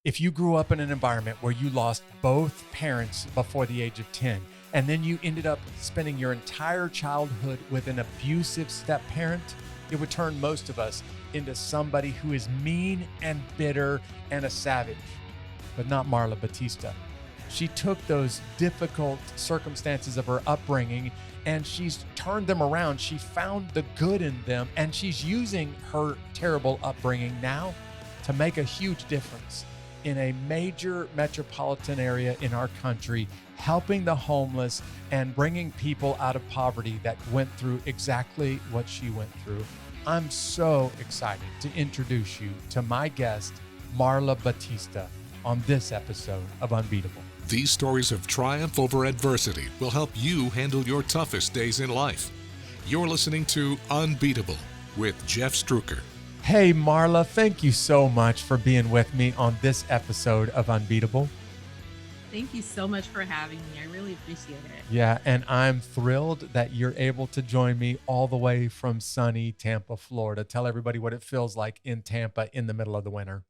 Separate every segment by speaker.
Speaker 1: If you grew up in an environment where you lost both parents before the age of 10, and then you ended up spending your entire childhood with an abusive step parent, it would turn most of us into somebody who is mean and bitter and a savage. But not Marla Bautista. She took those difficult circumstances of her upbringing and she's turned them around. She found the good in them, and she's using her terrible upbringing now to make a huge difference in a major metropolitan area in our country, helping the homeless and bringing people out of poverty that went through exactly what she went through. I'm so excited to introduce you to my guest, Marla Bautista, on this episode of Unbeatable.
Speaker 2: These stories of triumph over adversity will help you handle your toughest days in life. You're listening to Unbeatable with Jeff Strucker.
Speaker 1: Hey, Marla, thank you so much for being with me on this episode of Unbeatable.
Speaker 3: Thank you so much for having me. I really appreciate it.
Speaker 1: Yeah, and I'm thrilled that you're able to join me all the way from sunny Tampa, Florida. Tell everybody what it feels like in Tampa in the middle of the winter.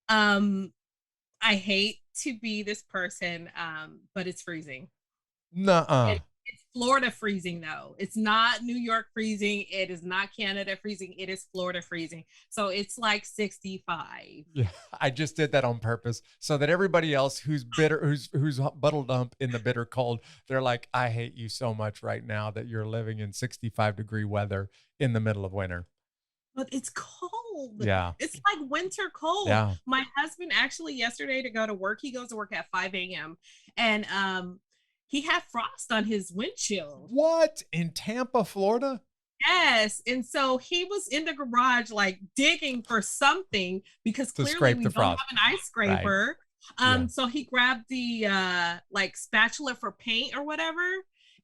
Speaker 3: I hate to be this person, but it's freezing.
Speaker 1: Nuh-uh.
Speaker 3: It's Florida freezing, though. It's not New York freezing. It is not Canada freezing. It is Florida freezing. So it's like 65.
Speaker 1: Yeah, I just did that on purpose so that everybody else who's bitter, who's bottled up in the bitter cold, they're like, I hate you so much right now that you're living in 65-degree weather in the middle of winter.
Speaker 3: But it's cold.
Speaker 1: Yeah.
Speaker 3: It's like winter cold.
Speaker 1: Yeah.
Speaker 3: My husband actually yesterday to go to work, he goes to work at 5 a.m. and he had frost on his windshield.
Speaker 1: What? In Tampa, Florida?
Speaker 3: Yes. And so he was in the garage like digging for something because
Speaker 1: To
Speaker 3: clearly
Speaker 1: scrape
Speaker 3: we
Speaker 1: the
Speaker 3: don't
Speaker 1: frost.
Speaker 3: have an ice scraper.
Speaker 1: Yeah.
Speaker 3: So he grabbed the like spatula for paint or whatever,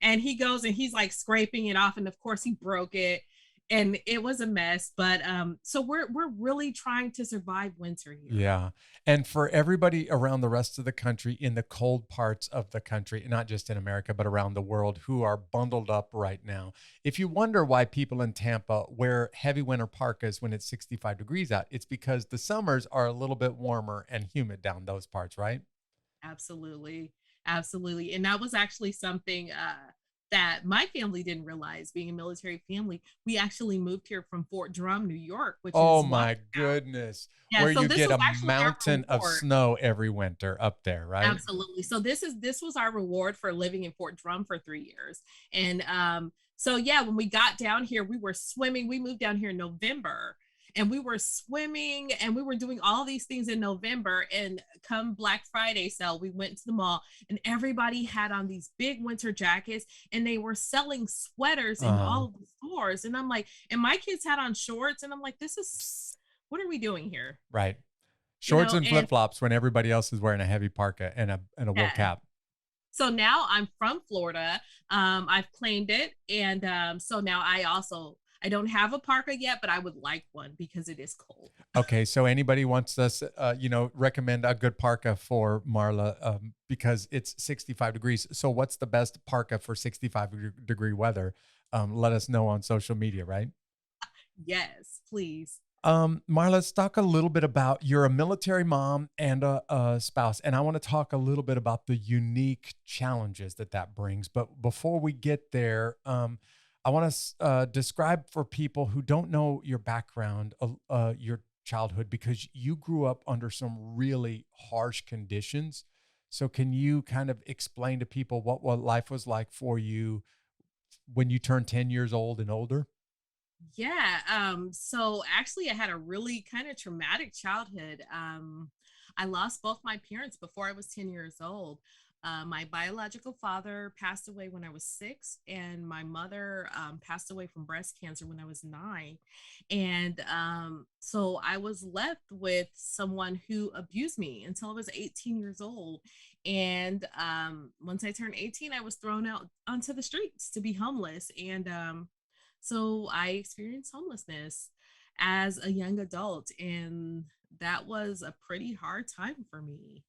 Speaker 3: and he goes and he's like scraping it off, and of course he broke it. And it was a mess, but so we're really trying to survive winter here.
Speaker 1: Yeah. And for everybody around the rest of the country, in the cold parts of the country, not just in America, but around the world, who are bundled up right now. If you wonder why people in Tampa wear heavy winter parkas when it's 65 degrees out, it's because the summers are a little bit warmer and humid down those parts, right?
Speaker 3: Absolutely, absolutely. And that was actually something that my family didn't realize. Being a military family, we actually moved here from Fort Drum, New York, which
Speaker 1: Oh
Speaker 3: is
Speaker 1: my goodness.
Speaker 3: Yeah,
Speaker 1: Where
Speaker 3: so
Speaker 1: you
Speaker 3: this
Speaker 1: get
Speaker 3: was
Speaker 1: a
Speaker 3: actually our
Speaker 1: mountain of
Speaker 3: reward.
Speaker 1: snow every winter up there, right?
Speaker 3: Absolutely. So this was our reward for living in Fort Drum for 3 years. And so yeah, when we got down here, we were swimming. We moved down here in November, and we were swimming and we were doing all these things in November. And come Black Friday sale, we went to the mall and everybody had on these big winter jackets, and they were selling sweaters in all of the stores. And I'm like, and my kids had on shorts, and I'm like, this is, what are we doing here?
Speaker 1: Right. Shorts and
Speaker 3: And
Speaker 1: flip-flops when everybody else is wearing a heavy parka and a wool
Speaker 3: yeah.
Speaker 1: cap.
Speaker 3: So now I'm from Florida. I've claimed it. And so now I don't have a parka yet, but I would like one because it is cold.
Speaker 1: Okay, so anybody wants us, recommend a good parka for Marla because it's 65 degrees. So what's the best parka for 65-degree weather? Let us know on social media, right?
Speaker 3: Yes, please.
Speaker 1: Marla, let's talk a little bit about, you're a military mom and a spouse, and I want to talk a little bit about the unique challenges that brings. But before we get there, I want to describe for people who don't know your background, your childhood, because you grew up under some really harsh conditions. So can you kind of explain to people what life was like for you when you turned 10 years old and older?
Speaker 3: Yeah. So actually I had a really kind of traumatic childhood. I lost both my parents before I was 10 years old. My biological father passed away when I was 6, and my mother passed away from breast cancer when I was 9. And so I was left with someone who abused me until I was 18 years old. And once I turned 18, I was thrown out onto the streets to be homeless. And so I experienced homelessness as a young adult, and that was a pretty hard time for me.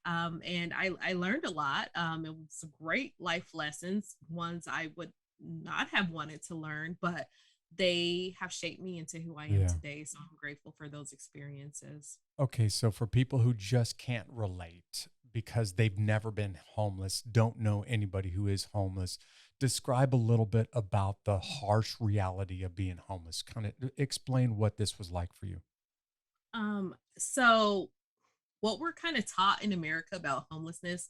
Speaker 3: And I learned a lot. It was great life lessons, ones I would not have wanted to learn, but they have shaped me into who I am
Speaker 1: Yeah.
Speaker 3: today. So I'm grateful for those experiences.
Speaker 1: Okay, so for people who just can't relate because they've never been homeless, don't know anybody who is homeless, describe a little bit about the harsh reality of being homeless. Kind of explain what this was like for you.
Speaker 3: So what we're kind of taught in America about homelessness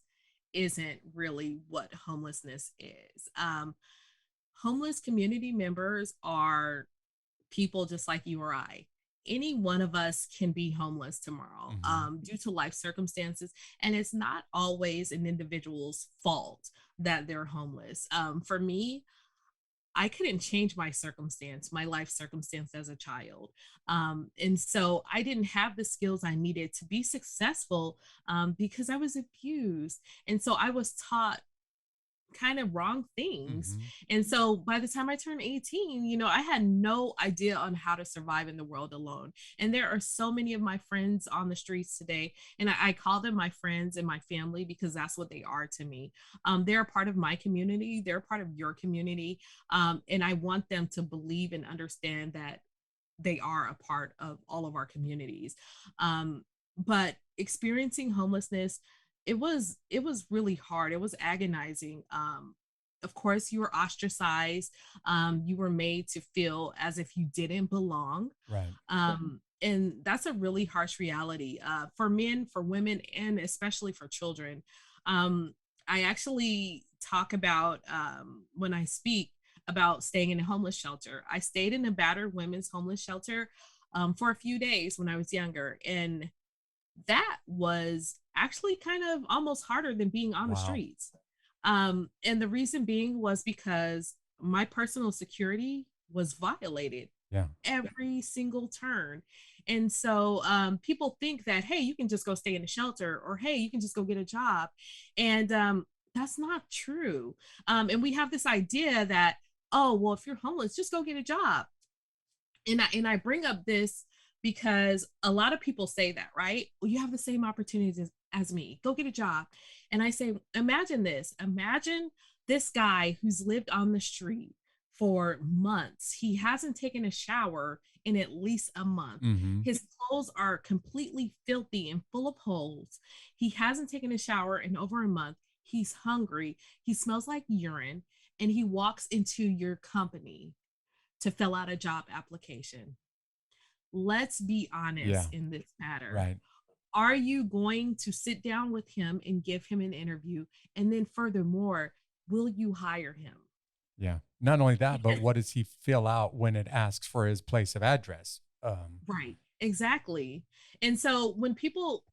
Speaker 3: isn't really what homelessness is. Homeless community members are people just like you or I. Any one of us can be homeless tomorrow due to life circumstances. And it's not always an individual's fault that they're homeless. For me, I couldn't change my circumstance, my life circumstance as a child. And so I didn't have the skills I needed to be successful because I was abused. And so I was taught kind of wrong things.
Speaker 1: Hmm.
Speaker 3: And so by the time I turned 18, I had no idea on how to survive in the world alone. And there are so many of my friends on the streets today, and I call them my friends and my family because that's what they are to me. They're a part of my community, they're a part of your community. And I want them to believe and understand that they are a part of all of our communities. But experiencing homelessness, it was really hard. It was agonizing. Of course, you were ostracized. You were made to feel as if you didn't belong.
Speaker 1: Right.
Speaker 3: And that's a really harsh reality for men, for women, and especially for children. I actually talk about when I speak about staying in a homeless shelter. I stayed in a battered women's homeless shelter for a few days when I was younger. And that was actually kind of almost harder than being on the
Speaker 1: Wow.
Speaker 3: streets. And the reason being was because my personal security was violated
Speaker 1: Yeah.
Speaker 3: every single turn. And so people think that, hey, you can just go stay in a shelter, or hey, you can just go get a job. And that's not true. And we have this idea that, oh, well, if you're homeless, just go get a job. And I bring up this because a lot of people say that, right? Well, you have the same opportunities as me. Go get a job. And I say, imagine this. Imagine this guy who's lived on the street for months. He hasn't taken a shower in at least a month.
Speaker 1: Hmm.
Speaker 3: His clothes are completely filthy and full of holes. He hasn't taken a shower in over a month. He's hungry. He smells like urine. And he walks into your company to fill out a job application. Let's be
Speaker 1: Yeah.
Speaker 3: honest in this matter.
Speaker 1: Right.
Speaker 3: Are you going to sit down with him and give him an interview? And then, furthermore, will you hire him?
Speaker 1: Yeah. Not only that, but
Speaker 3: Because
Speaker 1: what does he fill out when it asks for his place of address?
Speaker 3: right, exactly. And so when people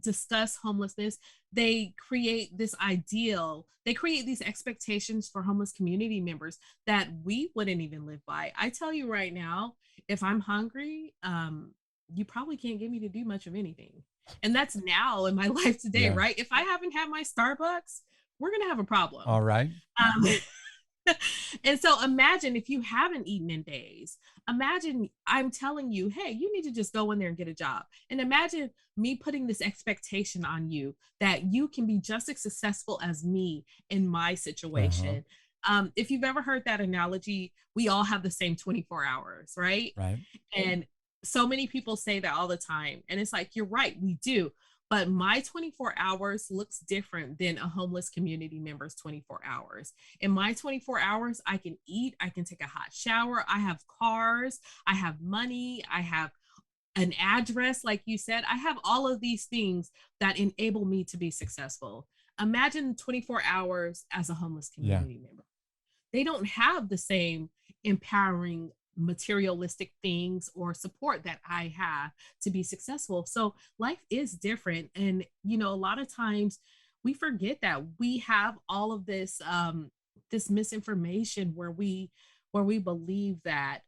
Speaker 3: discuss homelessness, they create these expectations for homeless community members that we wouldn't even live by. I tell you right now, if I'm hungry, you probably can't get me to do much of anything. And that's now in my life today,
Speaker 1: Yeah.
Speaker 3: right? If I haven't had my Starbucks, we're gonna have a problem.
Speaker 1: All right.
Speaker 3: Um, and so imagine if you haven't eaten in days. Imagine I'm telling you, hey, you need to just go in there and get a job. And imagine me putting this expectation on you that you can be just as successful as me in my
Speaker 1: Uh-huh.
Speaker 3: situation. If you've ever heard that analogy, we all have the same 24 hours, right?
Speaker 1: Right.
Speaker 3: And so many people say that all the time. And it's like, you're right, we do. But my 24 hours looks different than a homeless community member's 24 hours. In my 24 hours, I can eat, I can take a hot shower, I have cars, I have money, I have an address, like you said. I have all of these things that enable me to be successful. Imagine 24 hours as a homeless
Speaker 1: Yeah.
Speaker 3: community member. They don't have the same empowering materialistic things or support that I have to be successful. So life is different. And, a lot of times we forget that we have all of this misinformation where we believe that,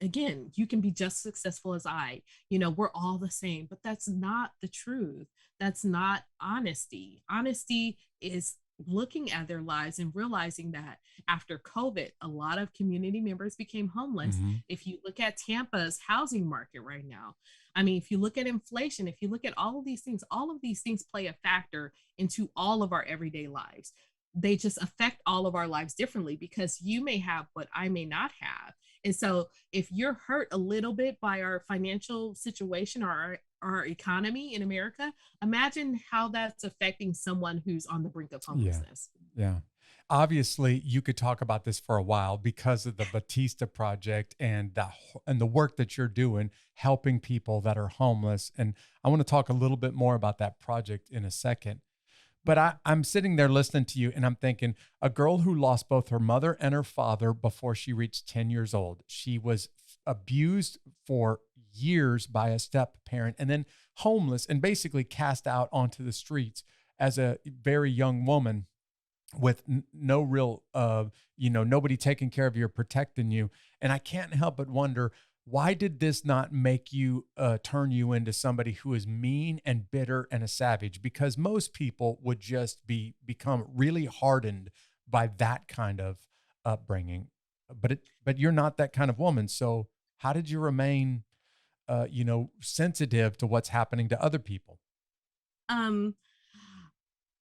Speaker 3: again, you can be just successful as I, we're all the same, but that's not the truth. That's not honesty. Honesty is looking at their lives and realizing that after COVID, a lot of community members became homeless.
Speaker 1: Hmm.
Speaker 3: If you look at Tampa's housing market right now, I mean, if you look at inflation, if you look at all of these things play a factor into all of our everyday lives. They just affect all of our lives differently because you may have what I may not have. And so if you're hurt a little bit by our financial situation or our economy in America, imagine how that's affecting someone who's on the brink of
Speaker 1: Yeah.
Speaker 3: homelessness.
Speaker 1: Yeah. Obviously, you could talk about this for a while because of the Batista Project and the work that you're doing helping people that are homeless. And I want to talk a little bit more about that project in a second. But I'm sitting there listening to you and I'm thinking, a girl who lost both her mother and her father before she reached 10 years old. She was abused for years by a step parent and then homeless and basically cast out onto the streets as a very young woman with no real nobody taking care of you or protecting you. And I can't help but wonder, why did this not make you turn you into somebody who is mean and bitter and a savage? Because most people would just become really hardened by that kind of upbringing, but you're not that kind of woman. So how did you remain sensitive to what's happening to other people?
Speaker 3: Um,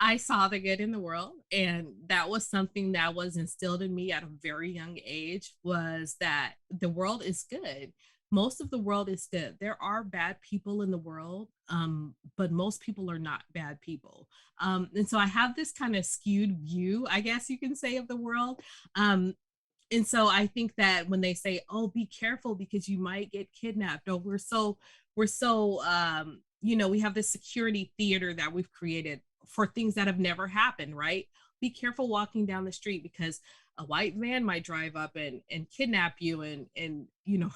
Speaker 3: I saw the good in the world, and that was something that was instilled in me at a very young age, was that the world is good. Most of the world is good. There are bad people in the world, but most people are not bad people. And so I have this kind of skewed view, I guess you can say, of the world. Um, and so I think that when they say, "Oh, be careful because you might get kidnapped," or we're so we have this security theater that we've created for things that have never happened, right? Be careful walking down the street because a white van might drive up and kidnap you and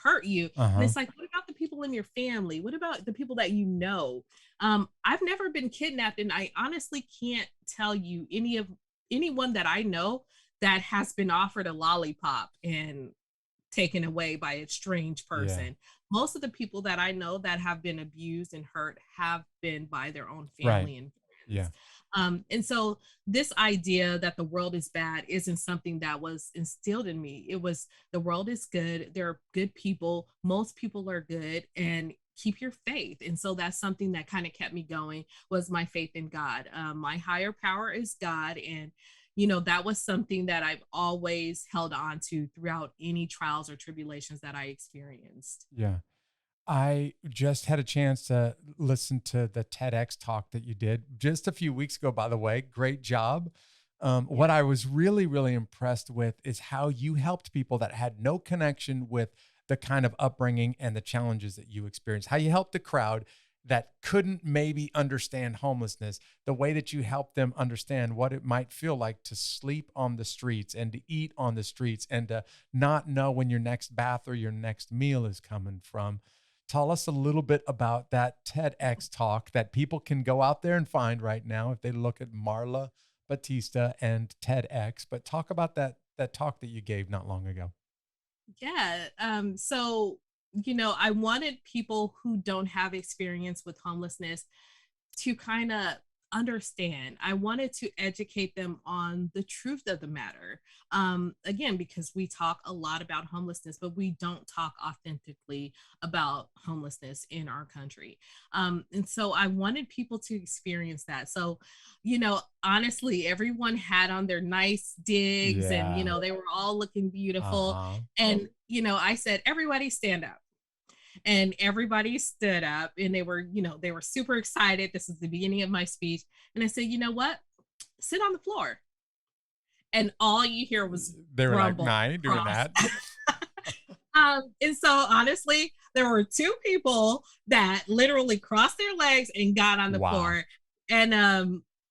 Speaker 3: hurt you. And
Speaker 1: Uh-huh.
Speaker 3: it's like, what about the people in your family? What about the people that you know? I've never been kidnapped, and I honestly can't tell you anyone that I know that has been offered a lollipop and taken away by a strange
Speaker 1: Yeah.
Speaker 3: person. Most of the people that I know that have been abused and hurt have been by their own
Speaker 1: Right.
Speaker 3: family and
Speaker 1: Yeah.
Speaker 3: friends. And so this idea that the world is bad isn't something that was instilled in me. It was, the world is good. There are good people. Most people are good, and keep your faith. And so that's something that kind of kept me going, was my faith in God. My higher power is God. And that was something that I've always held on to throughout any trials or tribulations that I experienced.
Speaker 1: Yeah. I just had a chance to listen to the TEDx talk that you did just a few weeks ago, by the way. Great job. What
Speaker 3: Yeah.
Speaker 1: I was really, really impressed with is how you helped people that had no connection with the kind of upbringing and the challenges that you experienced, how you helped a crowd that couldn't maybe understand homelessness, the way that you helped them understand what it might feel like to sleep on the streets and to eat on the streets and to not know when your next bath or your next meal is coming from. Tell us a little bit about that TEDx talk that people can go out there and find right now if they look at Marla Bautista and TEDx. But talk about that talk that you gave not long ago.
Speaker 3: Yeah. So I wanted people who don't have experience with homelessness to kind of understand. I wanted to educate them on the truth of the matter. Again, because we talk a lot about homelessness, but we don't talk authentically about homelessness in our country. And so I wanted people to experience that. So, honestly, everyone had on their nice digs, and,
Speaker 1: Yeah.
Speaker 3: they were all looking beautiful.
Speaker 1: Uh-huh.
Speaker 3: And, I said, everybody stand up, and everybody stood up, and they were super excited. This is the beginning of my speech. And I said, you know what? Sit on the floor. And all you hear was
Speaker 1: They were like,
Speaker 3: grumble
Speaker 1: nah, I ain't doing
Speaker 3: across.
Speaker 1: that.
Speaker 3: And so honestly, there were two people that literally crossed their legs and got on the
Speaker 1: Wow.
Speaker 3: floor. And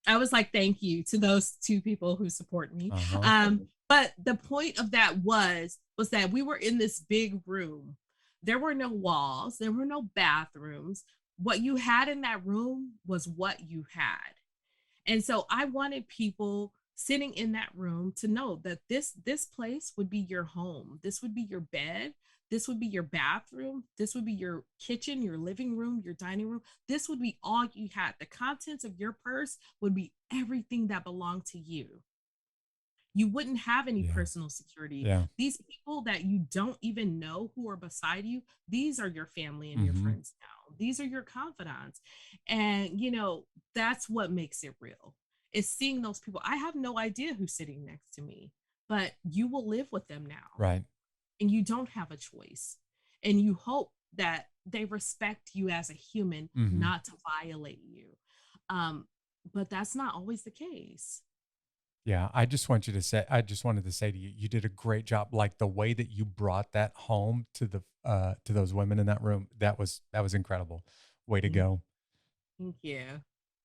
Speaker 3: I was like, thank you to those two people who support me.
Speaker 1: Uh-huh.
Speaker 3: But the point of that was that we were in this big room. There were no walls, there were no bathrooms. What you had in that room was what you had. And so I wanted people sitting in that room to know that this place would be your home. This would be your bed. This would be your bathroom. This would be your kitchen, your living room, your dining room. This would be all you had. The contents of your purse would be everything that belonged to you. You wouldn't have any
Speaker 1: Yeah.
Speaker 3: personal security.
Speaker 1: Yeah.
Speaker 3: These people that you don't even know who are beside you, these are your family and your
Speaker 1: Mm-hmm.
Speaker 3: friends now. These are your confidants. And, that's what makes it real, is seeing those people. I have no idea who's sitting next to me, but you will live with them now.
Speaker 1: Right.
Speaker 3: and you don't have a choice. And you hope that they respect you as a human, not to violate you. But that's not always the case.
Speaker 1: Yeah, I just wanted to say to you, you did a great job. Like the way that you brought that home to those women in that room, that was incredible. Way to go.
Speaker 3: Thank you.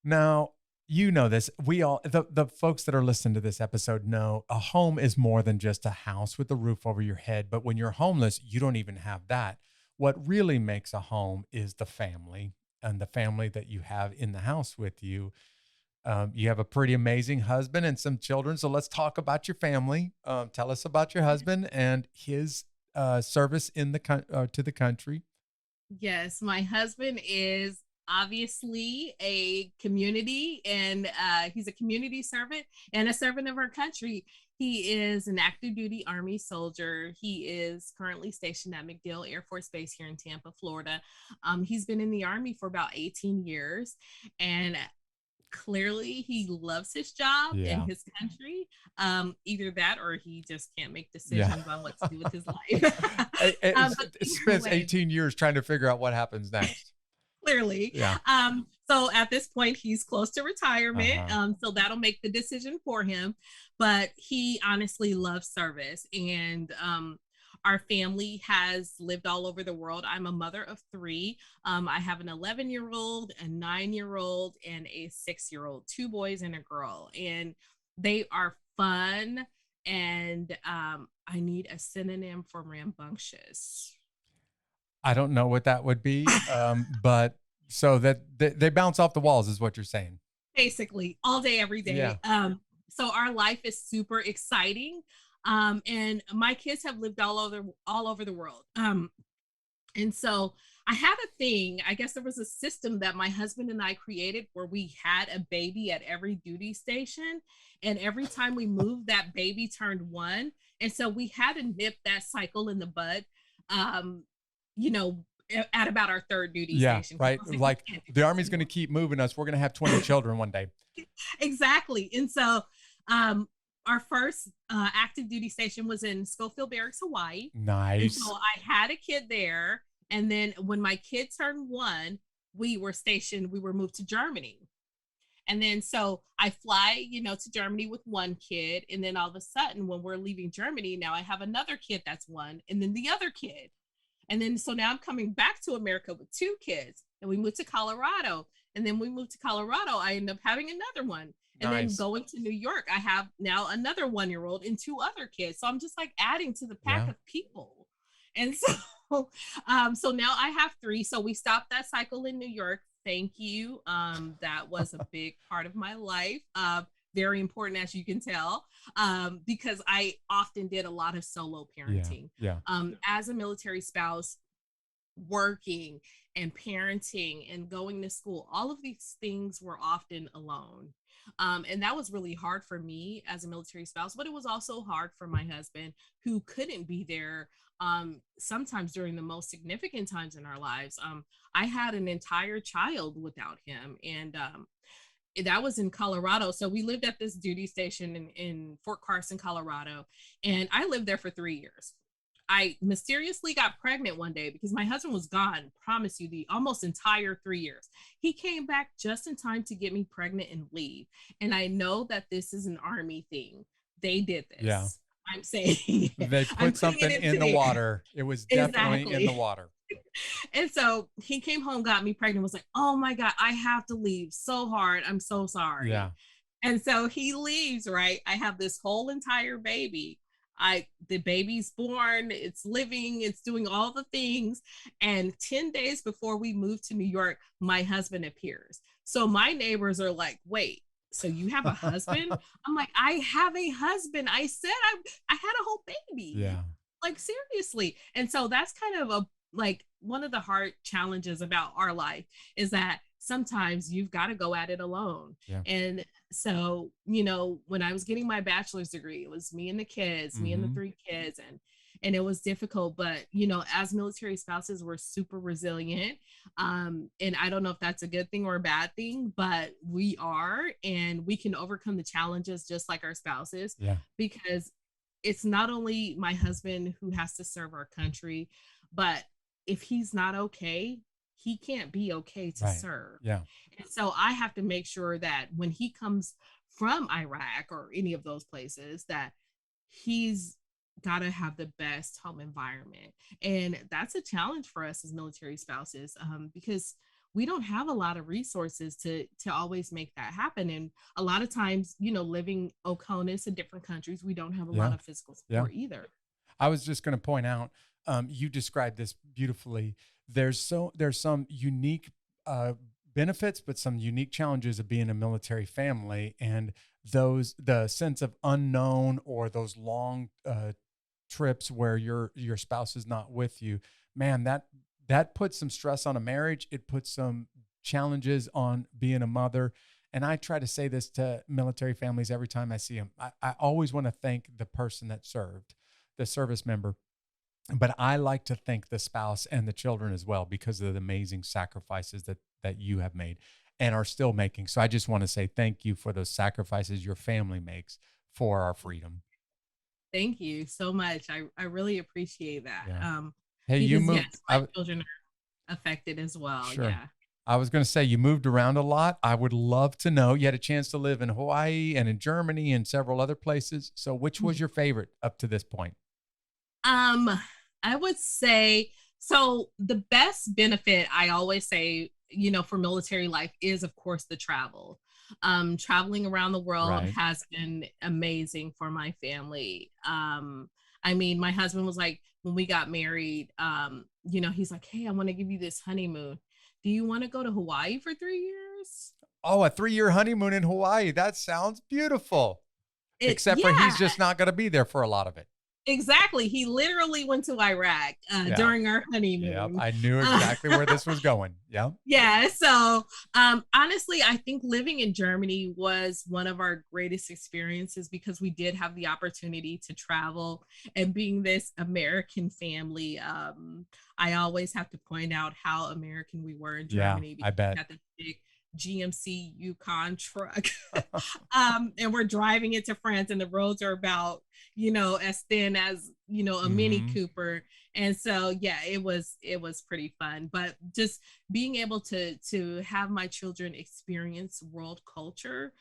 Speaker 1: Now, you know this. We all, the folks that are listening to this episode know a home is more than just a house with a roof over your head. But when you're homeless, you don't even have that. What really makes a home is the family, and the family that you have in the house with you. You have a pretty amazing husband and some children. So let's talk about your family. Tell us about your husband and his service in to the country.
Speaker 3: Yes, my husband is obviously a community, and he's a community servant and a servant of our country. He is an active duty Army soldier. He is currently stationed at MacDill Air Force Base here in Tampa, Florida. He's been in the Army for about 18 years, and clearly he loves his job and his country. Either that or he just can't make decisions on what to do with his life.
Speaker 1: It spends 18 years trying to figure out what happens next.
Speaker 3: Clearly.
Speaker 1: Yeah.
Speaker 3: So at this point, he's close to retirement. So that'll make the decision for him. But he honestly loves service. And our family has lived all over the world. I'm a mother of three. I have an 11-year-old, a 9-year-old, and a 6-year-old, 2 boys and a girl. And they are fun. And I need a synonym for rambunctious.
Speaker 1: I don't know what that would be, but so that they bounce off the walls is what you're saying.
Speaker 3: Basically, all day, every day.
Speaker 1: Yeah.
Speaker 3: So our life is super exciting. And my kids have lived all over the world. And so I had a thing, I guess there was a system that my husband and I created where we had a baby at every duty station. And every time we moved, that baby turned 1. And so we had to nip that cycle in the bud. At about our 3rd duty station.
Speaker 1: Right. Like the Army's going to keep moving us. We're going to have 20 children one day.
Speaker 3: Exactly. And so our first active duty station was in Schofield Barracks, Hawaii.
Speaker 1: Nice.
Speaker 3: And so I had a kid there. And then when my kid turned 1, we were moved to Germany. And then so I fly, to Germany with 1 kid. And then all of a sudden when we're leaving Germany, now I have another kid that's 1, and then the other kid. And then, so now I'm coming back to America with 2 kids, and we moved to Colorado. And then we moved to Colorado. I end up having another one. And then going to New York, I have now another 1-year-old and 2 other kids. So I'm just like adding to the pack of people. And so, so now I have 3. So we stopped that cycle in New York. Thank you. That was a big part of my life. Very important, as you can tell, because I often did a lot of solo parenting. As a military spouse, working and parenting and going to school, all of these things were often alone. And that was really hard for me as a military spouse, but it was also hard for my husband, who couldn't be there sometimes during the most significant times in our lives. I had an entire child without him, and that was in Colorado. So we lived at this duty station in Fort Carson, Colorado, and I lived there for 3 years. I mysteriously got pregnant one day because my husband was gone, promise you, the almost entire 3 years. He came back just in time to get me pregnant and leave. And I know that this is an Army thing. They did this.
Speaker 1: Yeah.
Speaker 3: I'm saying
Speaker 1: they put something in the water. It was definitely in the water.
Speaker 3: And so he came home, got me pregnant, was like, oh my God, I have to leave so hard. I'm so sorry.
Speaker 1: Yeah.
Speaker 3: And so he leaves, right? I have this whole entire baby. The baby's born, it's living, it's doing all the things. And 10 days before we moved to New York, my husband appears. So my neighbors are like, wait, so you have a husband? I'm like, I have a husband. I said I had a whole baby.
Speaker 1: Yeah.
Speaker 3: Like, seriously. And so that's kind of one of the hard challenges about our life is that sometimes you've got to go at it alone.
Speaker 1: Yeah.
Speaker 3: And so, when I was getting my bachelor's degree, it was me and the kids, me and the 3 kids, and it was difficult, but as military spouses, we're super resilient. And I don't know if that's a good thing or a bad thing, but we are, and we can overcome the challenges just like our spouses.
Speaker 1: Yeah.
Speaker 3: Because it's not only my husband who has to serve our country, but if he's not okay, he can't be okay to
Speaker 1: Right.
Speaker 3: serve.
Speaker 1: Yeah.
Speaker 3: And so I have to make sure that when he comes from Iraq or any of those places, that he's got to have the best home environment. And that's a challenge for us as military spouses, because we don't have a lot of resources to always make that happen. And a lot of times, living Oconus in different countries, we don't have a lot
Speaker 1: Yeah.
Speaker 3: of physical
Speaker 1: Yeah.
Speaker 3: support either.
Speaker 1: I was just going to point out, you described this beautifully. There's some unique benefits, but some unique challenges of being a military family, and the sense of unknown, or those long trips where your spouse is not with you. Man, that puts some stress on a marriage. It puts some challenges on being a mother. And I try to say this to military families every time I see them. I always want to thank the person that served, the service member, but I like to thank the spouse and the children as well, because of the amazing sacrifices that you have made and are still making. So I just want to say thank you for those sacrifices your family makes for our freedom.
Speaker 3: Thank you so much. I really appreciate that.
Speaker 1: Yeah. Hey, you
Speaker 3: Because yes,
Speaker 1: moved.
Speaker 3: my children are affected as well.
Speaker 1: Sure.
Speaker 3: Yeah.
Speaker 1: I was going to say you moved around a lot. I would love to know. You had a chance to live in Hawaii and in Germany and several other places. So which was your favorite up to this point?
Speaker 3: Um, I would say, so the best benefit I always say, for military life is of course the travel. Traveling around the world
Speaker 1: Right.
Speaker 3: has been amazing for my family. I mean, my husband was like, when we got married, he's like, hey, I want to give you this honeymoon. Do you want to go to Hawaii for 3 years?
Speaker 1: Oh, a 3-year honeymoon in Hawaii. That sounds beautiful. Except for
Speaker 3: Yeah.
Speaker 1: he's just not going to be there for a lot of it.
Speaker 3: Exactly. He literally went to Iraq
Speaker 1: Yeah.
Speaker 3: during our
Speaker 1: Yep.
Speaker 3: honeymoon.
Speaker 1: I knew exactly where this was going. Yeah.
Speaker 3: Yeah. So honestly, I think living in Germany was one of our greatest experiences because we did have the opportunity to travel, and being this American family. I always have to point out how American we were in
Speaker 1: Yeah,
Speaker 3: Germany
Speaker 1: I
Speaker 3: because we
Speaker 1: bet.
Speaker 3: had the big GMC Yukon truck. And we're driving into France, and the roads are about, as thin as, a Mini
Speaker 1: Mhm.
Speaker 3: Cooper. And so, yeah, it was pretty fun. But just being able to have my children experience world culture,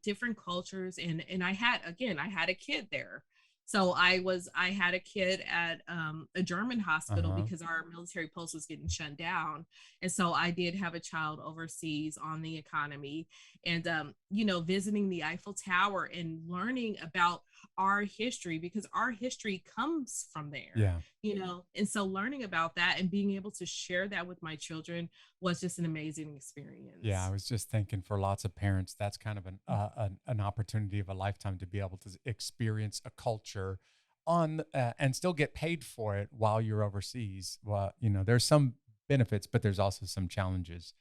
Speaker 3: different cultures, and I had a kid there. So I had a kid at a German hospital
Speaker 1: Uh-huh.
Speaker 3: because our military post was getting shut down. And so I did have a child overseas on the economy, and visiting the Eiffel Tower and learning about our history, because our history comes from there.
Speaker 1: Yeah.
Speaker 3: And so learning about that and being able to share that with my children was just an amazing
Speaker 1: Yeah, I
Speaker 3: experience.
Speaker 1: was just thinking for lots of parents, that's kind of an opportunity of a lifetime to be able to experience a culture on and still get paid for it while you're overseas. Well, there's some benefits, but there's also some challenges.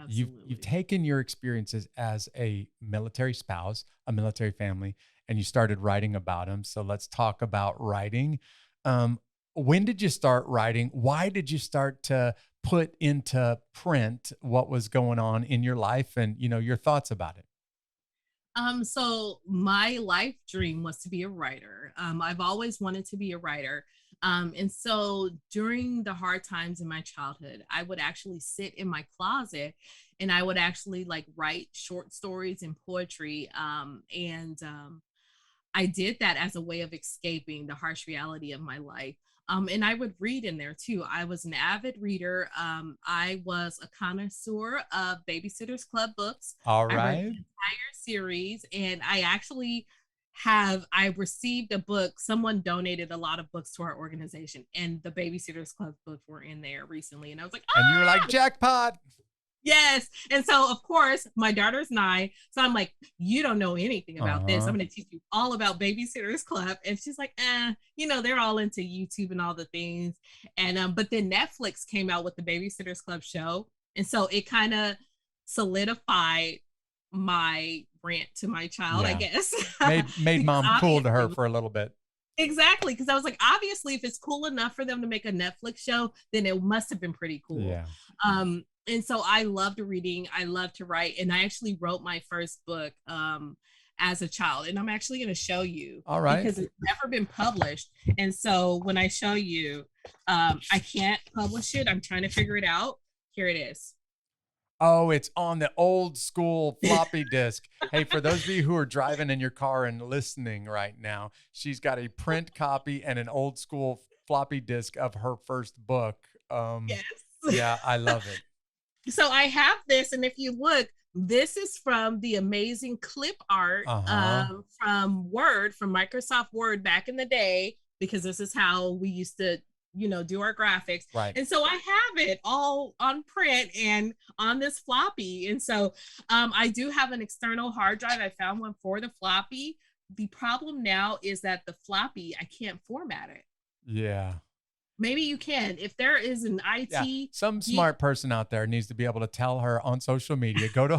Speaker 1: You've
Speaker 3: Absolutely.
Speaker 1: taken your experiences as a military spouse, a military family, and you started writing about them. So let's talk about writing. Um, when did you start writing? Why did you start to put into print what was going on in your life, and your thoughts about it?
Speaker 3: So my life dream was to be a writer. I've always wanted to be a writer. And so during the hard times in my childhood, I would actually sit in my closet and I would actually like write short stories and poetry. And I did that as a way of escaping the harsh reality of my life. And I would read in there too. I was an avid reader. I was a connoisseur of Babysitters Club books.
Speaker 1: All
Speaker 3: I read the
Speaker 1: right.
Speaker 3: entire series, and I received a book. Someone donated a lot of books to our organization, and the Babysitters Club books were in there recently. And I was like,
Speaker 1: And you were like,
Speaker 3: ah,
Speaker 1: jackpot.
Speaker 3: yes. And so, of course, my daughter's 9. So I'm like, you don't know anything about this. I'm
Speaker 1: Uh-huh.
Speaker 3: going to teach you all about Babysitters Club. And she's like, they're all into YouTube and all the things. And, but then Netflix came out with the Babysitters Club show. And so it kind of solidified my rant to my child, I
Speaker 1: Yeah.
Speaker 3: guess.
Speaker 1: Made
Speaker 3: Because
Speaker 1: mom cool to her
Speaker 3: obviously,
Speaker 1: for a little bit.
Speaker 3: exactly. Because I was like, obviously, if it's cool enough for them to make a Netflix show, then it must have been pretty cool.
Speaker 1: Yeah.
Speaker 3: And so I loved reading. I loved to write. And I actually wrote my first book as a child. And I'm actually going to show you
Speaker 1: All right.
Speaker 3: because it's never been published. And so when I show you, I can't publish it. I'm trying to figure it out. Here it is.
Speaker 1: Oh, it's on the old school floppy disk. Hey, for those of you who are driving in your car and listening right now, she's got a print copy and an old school floppy disk of her first book.
Speaker 3: Yes.
Speaker 1: Yeah, I love it.
Speaker 3: So I have this, and if you look, this is from the amazing clip art from Word, from Microsoft Word back in the day, because this is how we used to, do our graphics.
Speaker 1: Right.
Speaker 3: And so I have it all on print and on this floppy. And so I do have an external hard drive. I found one for the floppy. The problem now is that the floppy, I can't format it.
Speaker 1: Yeah.
Speaker 3: Maybe you can. If there is an IT,
Speaker 1: yeah. Some smart person out there needs to be able to tell her on social media, go to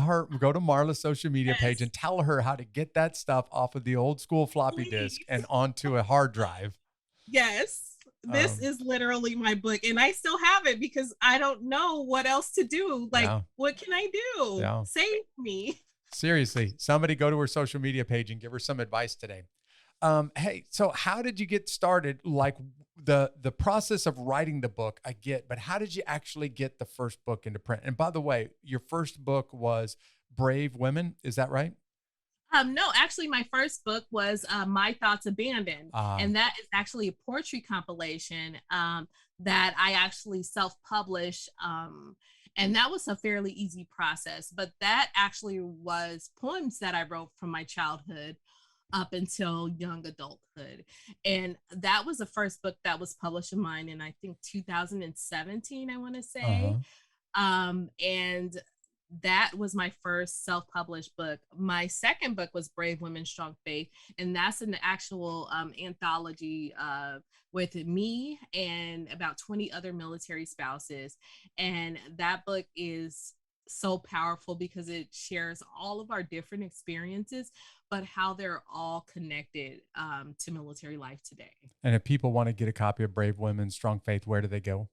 Speaker 1: Marla's social media page and tell her how to get that stuff off of the old school floppy disk and onto a hard drive.
Speaker 3: Yes. This is literally my book, and I still have it because I don't know what else to do. Like, what can I do?
Speaker 1: Yeah.
Speaker 3: Save me.
Speaker 1: Seriously, somebody go to her social media page and give her some advice today. Hey, so how did you get started? Like the process of writing the book, I get, but how did you actually get the first book into print? And by the way, your first book was Brave Women. Is that right?
Speaker 3: No, actually, my first book was My Thoughts Abandoned. And that is actually a poetry compilation that I actually self-published. And that was a fairly easy process. But that actually was poems that I wrote from my childhood up until young adulthood. And that was the first book that was published of mine in, I think, 2017, I want to say. And that was my first self-published book. My second book was Brave Women, Strong Faith. And that's an actual anthology with me and about 20 other military spouses. And that book is so powerful because it shares all of our different experiences, but how they're all connected to military life today.
Speaker 1: And if people want to get a copy of Brave Women, Strong Faith, where do they go?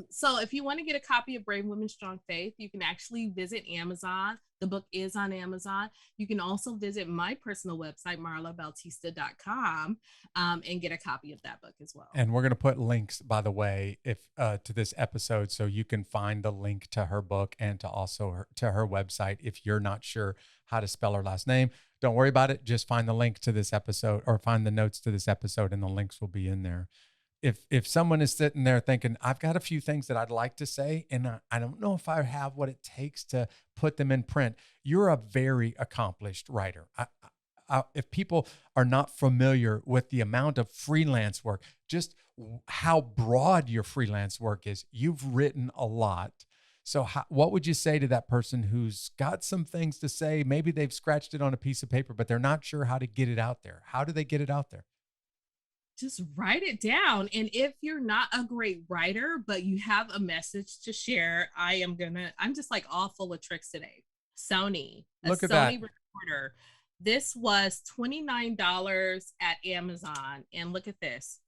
Speaker 3: So if you want to get a copy of Brave Women, Strong Faith, you can actually visit Amazon. The book is on Amazon. You can also visit my personal website, marlabautista.com, and get a copy of that book as well.
Speaker 1: And we're going to put links, by the way, if to this episode, so you can find the link to her book and to also to her website. If you're not sure how to spell her last name, don't worry about it. Just find the link to this episode or find the notes to this episode, and the links will be in there. If someone is sitting there thinking, I've got a few things that I'd like to say, and I don't know if I have what it takes to put them in print, you're a very accomplished writer. If people are not familiar with the amount of freelance work, just how broad your freelance work is, you've written a lot. So what would you say to that person who's got some things to say? Maybe they've scratched it on a piece of paper, but they're not sure how to get it out there. How do they get it out there?
Speaker 3: Just write it down. And if you're not a great writer, but you have a message to share, I'm just like all full of tricks today. Sony,
Speaker 1: Look at
Speaker 3: Sony
Speaker 1: that
Speaker 3: recorder. This was $29 at Amazon. And look at this.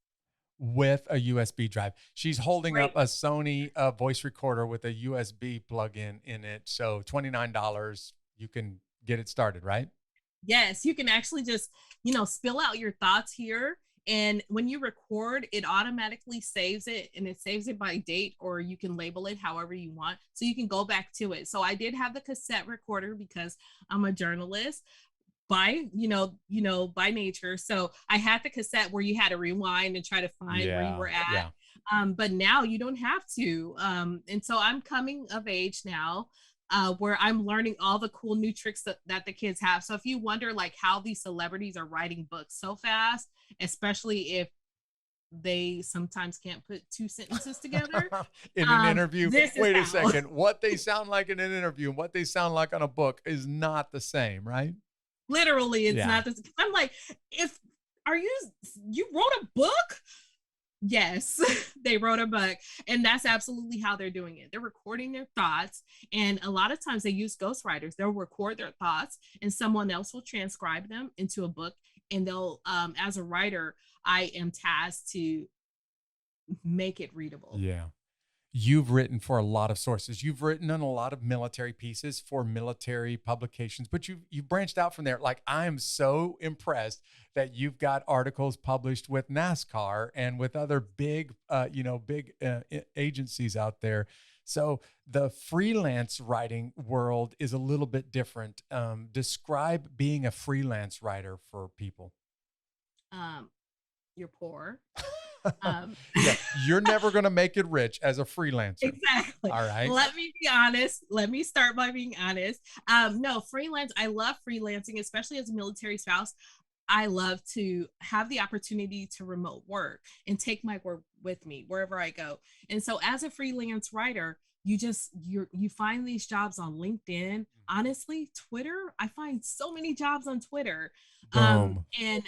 Speaker 1: With a USB drive. She's holding up a Sony voice recorder with a USB plug-in in it. So $29, you can get it started, right?
Speaker 3: Yes, you can actually just, spill out your thoughts here. And when you record, it automatically saves it, and it saves it by date, or you can label it however you want. So you can go back to it. So I did have the cassette recorder because I'm a journalist by nature. So I had the cassette where you had to rewind and try to find where you were at. But now you don't have to. And so I'm coming of age now, where I'm learning all the cool new tricks that the kids have. So if you wonder like how these celebrities are writing books so fast, especially if they sometimes can't put two sentences together
Speaker 1: in an interview. Wait a second. What they sound like in an interview and what they sound like on a book is not the same, right?
Speaker 3: Literally, it's not the same. I'm like, you wrote a book? Yes, they wrote a book, and that's absolutely how they're doing it. They're recording their thoughts, and a lot of times they use ghostwriters. They'll record their thoughts, and someone else will transcribe them into a book, and they'll, as a writer, I am tasked to make it readable.
Speaker 1: Yeah. You've written for a lot of sources. You've written on a lot of military pieces for military publications, but you've branched out from there. Like, I am so impressed that you've got articles published with NASCAR and with other big, agencies out there. So the freelance writing world is a little bit different. Describe being a freelance writer for people.
Speaker 3: You're poor. Um,
Speaker 1: Yeah, you're never going to make it rich as a freelancer.
Speaker 3: exactly.
Speaker 1: All right.
Speaker 3: Let me be honest. Let me start by being honest. No, freelance. I love freelancing, especially as a military spouse. I love to have the opportunity to remote work and take my work with me wherever I go. And so as a freelance writer, you find these jobs on LinkedIn. Honestly, Twitter, I find so many jobs on Twitter.
Speaker 1: Boom.
Speaker 3: And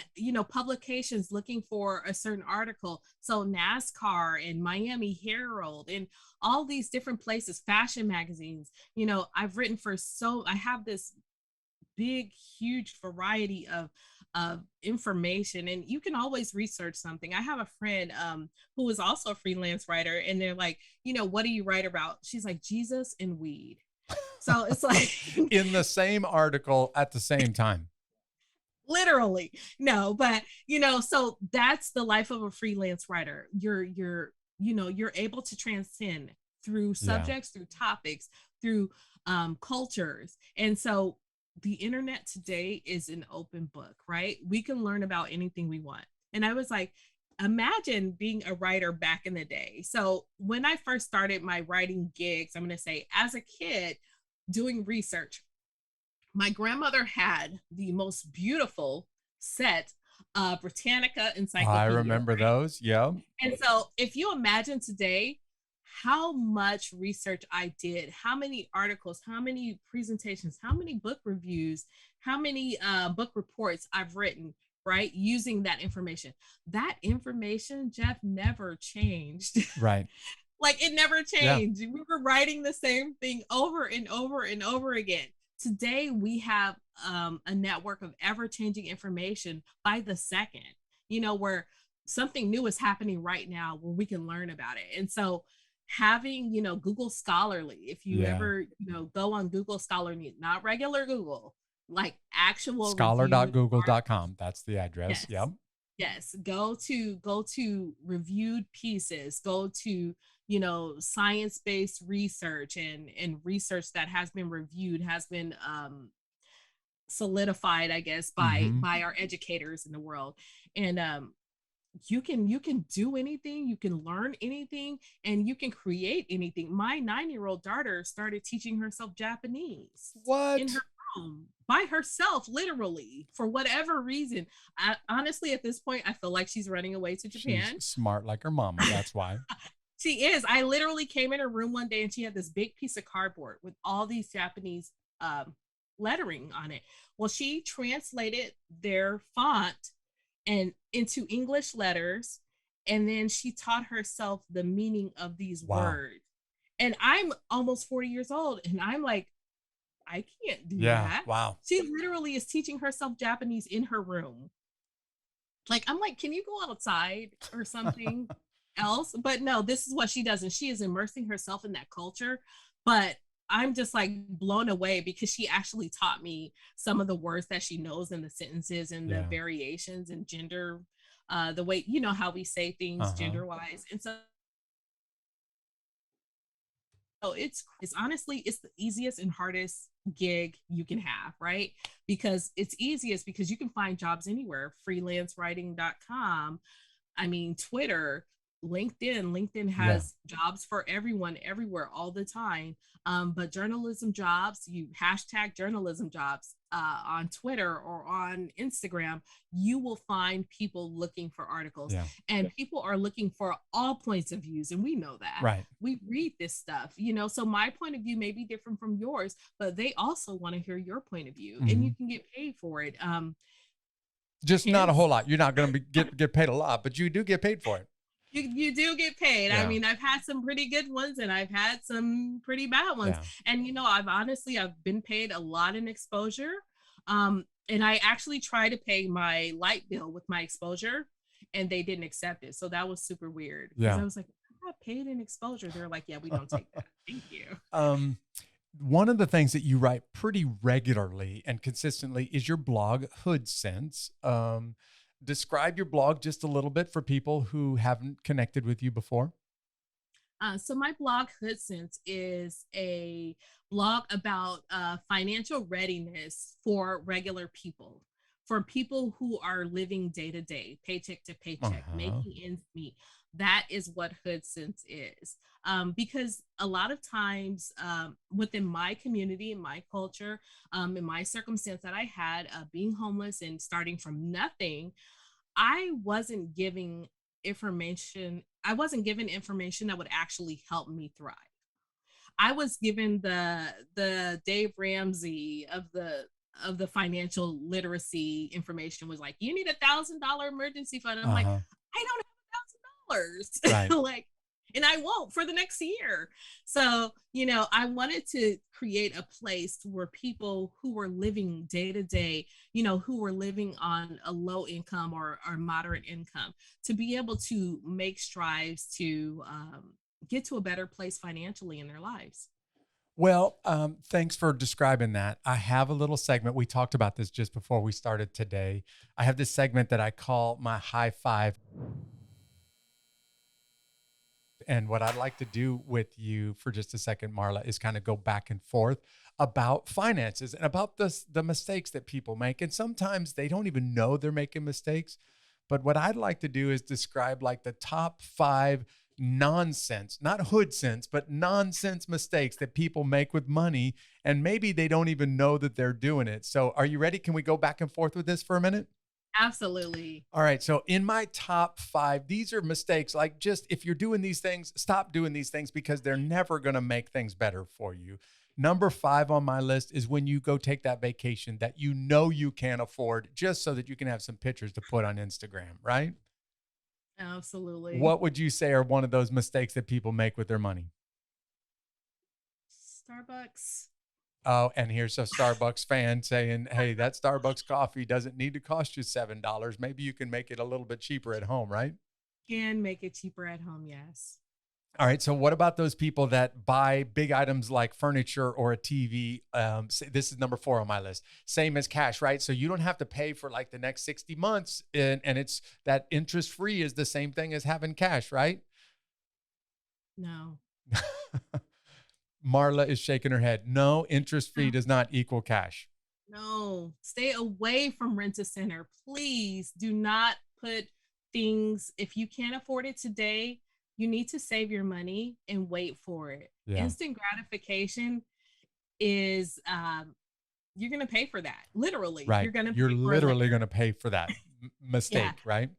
Speaker 3: publications looking for a certain article. So NASCAR and Miami Herald and all these different places, fashion magazines. I've written I have this big, huge variety of information, and you can always research something. I have a friend who is also a freelance writer, and they're like, what do you write about? She's like, Jesus and weed. So it's like
Speaker 1: in the same article at the same time.
Speaker 3: Literally. No, but so that's the life of a freelance writer. You're able to transcend through subjects, through topics, through cultures. And so the internet today is an open book, right? We can learn about anything we want. And I was like, imagine being a writer back in the day. So when I first started my writing gigs, I'm going to say as a kid doing research, my grandmother had the most beautiful set of Britannica encyclopedia.
Speaker 1: I remember those. Yeah.
Speaker 3: And so if you imagine today, how much research I did, how many articles, how many presentations, how many book reviews, how many book reports I've written, right? Using that information. That information, Jeff, never changed.
Speaker 1: Right.
Speaker 3: Like it never changed. Yeah. We were writing the same thing over and over and over again. Today, we have a network of ever-changing information by the second, where something new is happening right now where we can learn about it. And so having, Google Scholarly, if you ever, go on Google Scholarly, not regular Google, like actual
Speaker 1: scholar.google.com. That's the address.
Speaker 3: Yes.
Speaker 1: Yep.
Speaker 3: Yes. Go to reviewed pieces, go to, science-based research and research that has been reviewed, has been solidified, I guess, by our educators in the world. And you can do anything, you can learn anything, and you can create anything. My 9-year-old daughter started teaching herself Japanese.
Speaker 1: What?
Speaker 3: In her room by herself, literally, for whatever reason. Honestly, at this point, I feel like she's running away to Japan.
Speaker 1: She's smart like her mama. That's why.
Speaker 3: She is. I literally came in her room one day and she had this big piece of cardboard with all these Japanese lettering on it. Well, she translated their font and into English letters, and then she taught herself the meaning of these words. And I'm almost 40 years old, and I'm like, I can't do that.
Speaker 1: Wow.
Speaker 3: She literally is teaching herself Japanese in her room. Like, I'm like, can you go outside or something else? But no, this is what she does. And she is immersing herself in that culture. But I'm just like blown away because she actually taught me some of the words that she knows in the sentences and the variations and gender, the way, how we say things gender wise. And so it's honestly, it's the easiest and hardest gig you can have, right? Because it's easiest because you can find jobs anywhere. Freelancewriting.com. I mean, Twitter, LinkedIn has jobs for everyone, everywhere, all the time. But journalism jobs, you hashtag journalism jobs on Twitter or on Instagram, you will find people looking for articles. And people are looking for all points of views. And we know that.
Speaker 1: Right.
Speaker 3: We read this stuff, so my point of view may be different from yours, but they also want to hear your point of view, and you can get paid for it.
Speaker 1: Just not a whole lot. You're not going to get paid a lot, but you do get paid for it.
Speaker 3: You do get paid. I mean, I've had some pretty good ones and I've had some pretty bad ones. And, I've been paid a lot in exposure. And I actually tried to pay my light bill with my exposure and they didn't accept it. So that was super weird. I was like, got paid in exposure. They're like, yeah, we don't take that. Thank you.
Speaker 1: One of the things that you write pretty regularly and consistently is your blog, HoodSense. Describe your blog just a little bit for people who haven't connected with you before.
Speaker 3: So my blog, HoodSense, is a blog about financial readiness for regular people, for people who are living day to day, paycheck to paycheck, making ends meet. That is what HoodSense is. Because a lot of times within my community, in my culture, in my circumstance that I had, being homeless and starting from nothing, I wasn't giving information. I wasn't given information that would actually help me thrive. I was given the Dave Ramsey of the financial literacy information, was like, you need $1,000 emergency fund. And I'm like, I don't have $1,000.
Speaker 1: Right.
Speaker 3: Like, and I won't for the next year. So, you know, I wanted to create a place where people who were living day to day, you know, who were living on a low income or moderate income, to be able to make strides to get to a better place financially in their lives.
Speaker 1: Well, thanks for describing that. I have a little segment. We talked about this just before we started today. I have this segment that I call my high five. And what I'd like to do with you for just a second, Marla, is kind of go back and forth about finances and about the mistakes that people make. And sometimes they don't even know they're making mistakes. But what I'd like to do is describe like the top 5 nonsense, not hood sense, but nonsense mistakes that people make with money. And maybe they don't even know that they're doing it. So are you ready? Can we go back and forth with this for a minute?
Speaker 3: Absolutely.
Speaker 1: All right. So in my top 5, these are mistakes. Like, just if you're doing these things, stop doing these things because they're never going to make things better for you. Number 5 on my list is when you go take that vacation that you know you can't afford just so that you can have some pictures to put on Instagram, right?
Speaker 3: Absolutely.
Speaker 1: What would you say are one of those mistakes that people make with their money?
Speaker 3: Starbucks.
Speaker 1: Oh, and here's a Starbucks fan saying, hey, that Starbucks coffee doesn't need to cost you $7. Maybe you can make it a little bit cheaper at home, right?
Speaker 3: Can make it cheaper at home, yes.
Speaker 1: All right. So what about those people that buy big items like furniture or a TV? This is number 4 on my list. Same as cash, right? So you don't have to pay for like the next 60 months. And it's that interest free is the same thing as having cash, right?
Speaker 3: No.
Speaker 1: Marla is shaking her head. No, interest free does not equal cash.
Speaker 3: No, stay away from Rent-A-Center. Please do not put things, if you can't afford it today, you need to save your money and wait for it.
Speaker 1: Yeah.
Speaker 3: Instant gratification is, you're going to pay for that. Literally.
Speaker 1: Right. You're literally going to pay for that mistake,
Speaker 3: Yeah,
Speaker 1: right?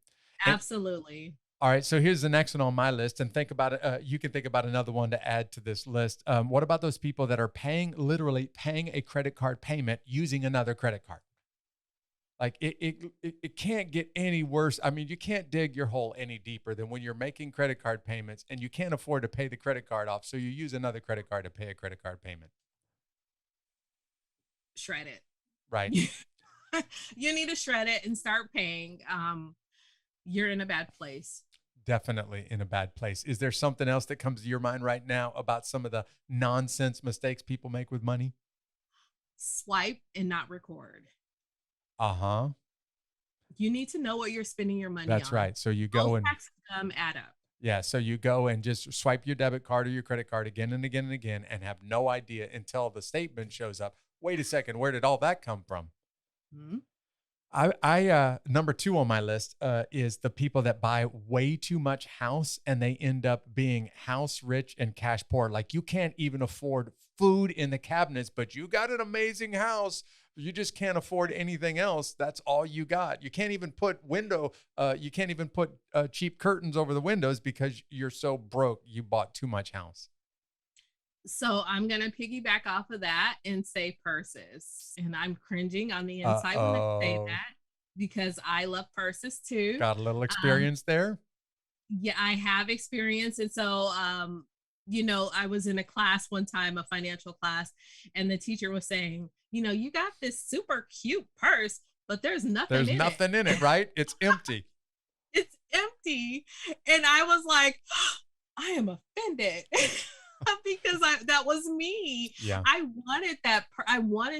Speaker 3: absolutely.
Speaker 1: All right. So here's the next one on my list, and think about it. You can think about another one to add to this list. What about those people that are literally paying a credit card payment using another credit card? Like it can't get any worse. I mean, you can't dig your hole any deeper than when you're making credit card payments and you can't afford to pay the credit card off. So you use another credit card to pay a credit card payment.
Speaker 3: Shred it.
Speaker 1: Right.
Speaker 3: You need to shred it and start paying. You're in a bad place.
Speaker 1: Definitely in a bad place. Is there something else that comes to your mind right now about some of the nonsense mistakes people make with money?
Speaker 3: Swipe and not record.
Speaker 1: Uh-huh.
Speaker 3: You need to know what you're spending your money on.
Speaker 1: That's right. So you go and
Speaker 3: add up.
Speaker 1: Yeah. So you go and just swipe your debit card or your credit card again and again and again and have no idea until the statement shows up. Wait a second. Where did all that come from?
Speaker 3: Mm-hmm.
Speaker 1: Number 2 on my list is the people that buy way too much house and they end up being house rich and cash poor. Like, you can't even afford food in the cabinets, but you got an amazing house. You just can't afford anything else. That's all you got. You can't even put cheap curtains over the windows because you're so broke. You bought too much house.
Speaker 3: So I'm going to piggyback off of that and say purses. And I'm cringing on the inside when I say that because I love purses too.
Speaker 1: Got a little experience there?
Speaker 3: Yeah, I have experience. And so, you know, I was in a class one time, a financial class, and the teacher was saying, you know, you got this super cute purse, but there's nothing
Speaker 1: in it, right? It's empty.
Speaker 3: It's empty. And I was like, I am offended. Because that was me.
Speaker 1: Yeah.
Speaker 3: I wanted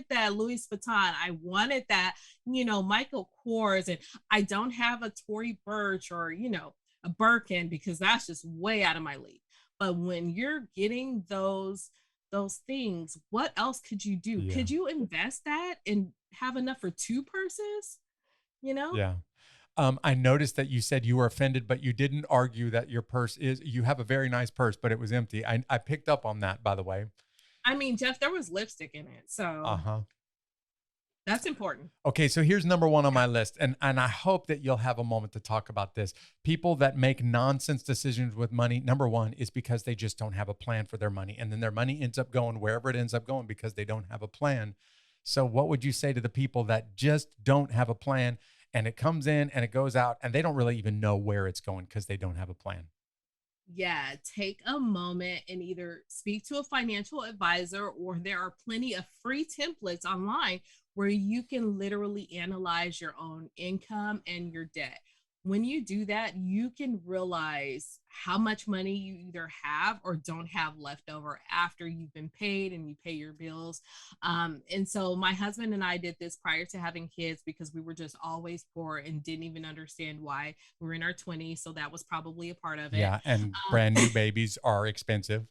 Speaker 3: that Louis Vuitton. I wanted that, Michael Kors, and I don't have a Tory Burch or, a Birkin, because that's just way out of my league. But when you're getting those things, what else could you do?
Speaker 1: Yeah.
Speaker 3: Could you invest that and have enough for two purses? You know?
Speaker 1: Yeah. I noticed that you said you were offended, but you didn't argue that your purse you have a very nice purse, but it was empty. I picked up on that, by the way.
Speaker 3: I mean, Jeff, there was lipstick in it. So
Speaker 1: Uh-huh.
Speaker 3: that's important.
Speaker 1: Okay, so here's number one on my list, and I hope that you'll have a moment to talk about this. People that make nonsense decisions with money, number one, is because they just don't have a plan for their money, and then their money ends up going wherever it ends up going because they don't have a plan. So what would you say to the people that just don't have a plan, and it comes in and it goes out, and they don't really even know where it's going because they don't have a plan?
Speaker 3: Yeah, take a moment and either speak to a financial advisor, or there are plenty of free templates online where you can literally analyze your own income and your debt. When you do that, you can realize how much money you either have or don't have left over after you've been paid and you pay your bills. And so my husband and I did this prior to having kids because we were just always poor and didn't even understand why. We were in our 20s, so that was probably a part of it.
Speaker 1: Yeah, and brand new babies are expensive.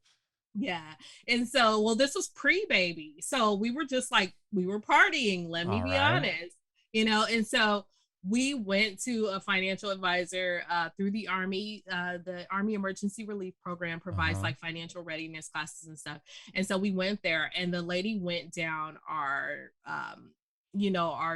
Speaker 3: Yeah. And so, well, this was pre-baby. So we were just like, we were partying, let me
Speaker 1: All
Speaker 3: be
Speaker 1: right.
Speaker 3: honest, and so we went to a financial advisor through the Army. The Army Emergency Relief Program provides
Speaker 1: Uh-huh.
Speaker 3: like financial readiness classes and stuff. And so we went there, and the lady went down our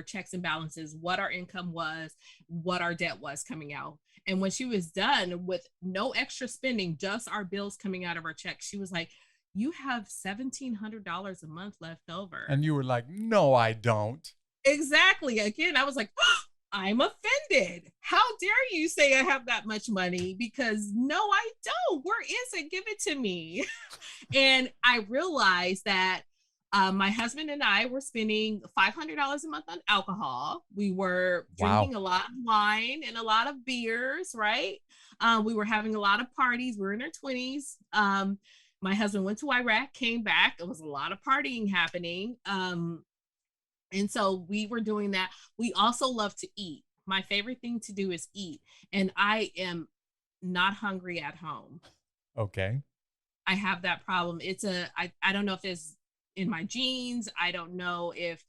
Speaker 3: checks and balances, what our income was, what our debt was coming out. And when she was done with no extra spending, just our bills coming out of our checks, she was like, "You have $1,700 a month left over."
Speaker 1: And you were like, "No, I don't."
Speaker 3: Exactly. Again, I was like, "Oh, I'm offended. How dare you say I have that much money? Because no, I don't. Where is it? Give it to me." And I realized that my husband and I were spending $500 a month on alcohol. We were
Speaker 1: Wow.
Speaker 3: drinking a lot of wine and a lot of beers, right? We were having a lot of parties. We were in our 20s. My husband went to Iraq, came back. It was a lot of partying happening. And so we were doing that. We also love to eat. My favorite thing to do is eat. And I am not hungry at home.
Speaker 1: Okay.
Speaker 3: I have that problem. I don't know if it's in my genes. I don't know if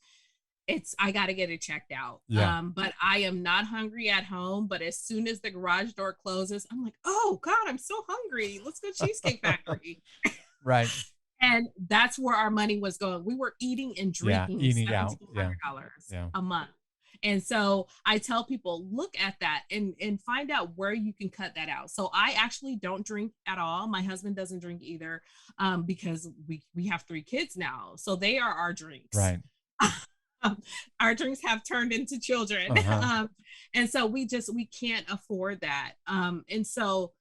Speaker 3: I got to get it checked out.
Speaker 1: Yeah.
Speaker 3: But I am not hungry at home. But as soon as the garage door closes, I'm like, oh God, I'm so hungry. Let's go Cheesecake Factory.
Speaker 1: Right.
Speaker 3: And that's where our money was going. We were eating and
Speaker 1: Yeah.
Speaker 3: drinking
Speaker 1: Eating out. Yeah.
Speaker 3: $1,700
Speaker 1: Yeah.
Speaker 3: a month. And so I tell people, look at that and find out where you can cut that out. So I actually don't drink at all. My husband doesn't drink either, because we have 3 kids now. So they are our drinks.
Speaker 1: Right.
Speaker 3: Our drinks have turned into children.
Speaker 1: Uh-huh.
Speaker 3: And so we can't afford that. And so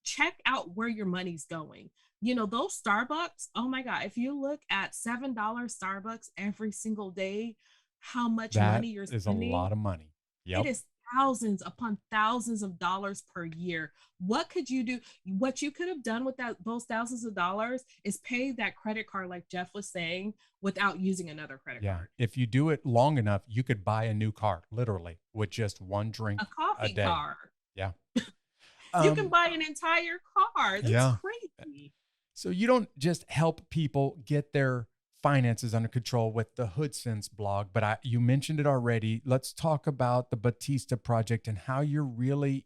Speaker 3: check out where your money's going. Those Starbucks, oh my God, if you look at $7 Starbucks every single day, how much
Speaker 1: That
Speaker 3: money you're
Speaker 1: is a
Speaker 3: spending,
Speaker 1: lot of money.
Speaker 3: it
Speaker 1: Yep.
Speaker 3: is thousands upon thousands of dollars per year. What could you do? What you could have done with those thousands of dollars is pay that credit card, like Jeff was saying, without using another credit
Speaker 1: Yeah.
Speaker 3: card.
Speaker 1: If you do it long enough, you could buy a new car, literally, with just one drink
Speaker 3: A
Speaker 1: a
Speaker 3: coffee
Speaker 1: day.
Speaker 3: car.
Speaker 1: Yeah.
Speaker 3: You can buy an entire car. That's
Speaker 1: Yeah.
Speaker 3: crazy.
Speaker 1: So you don't just help people get their finances under control with the HoodSense blog, but you mentioned it already. Let's talk about the Batista Project and how you're really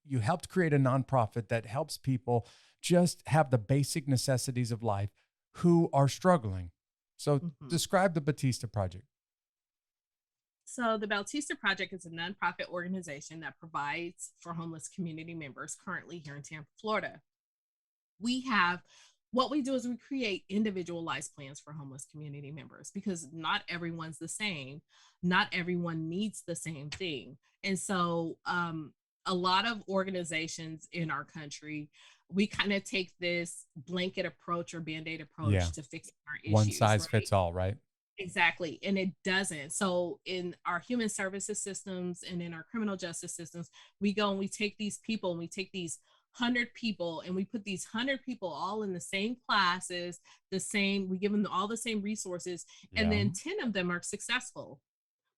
Speaker 1: you helped create a nonprofit that helps people just have the basic necessities of life who are struggling. So describe the Batista Project.
Speaker 3: So the Bautista Project is a nonprofit organization that provides for homeless community members currently here in Tampa, Florida. What we do is we create individualized plans for homeless community members, because not everyone's the same. Not everyone needs the same thing. And so a lot of organizations in our country, we kind of take this blanket approach or band-aid approach to fixing our issues.
Speaker 1: One size
Speaker 3: right?
Speaker 1: fits all, right?
Speaker 3: Exactly. And it doesn't. So in our human services systems and in our criminal justice systems, we go and we take these people and we take these 100 people, and we put these 100 people all in the same classes, we give them all the same resources, and
Speaker 1: Yeah.
Speaker 3: then 10 of them are successful.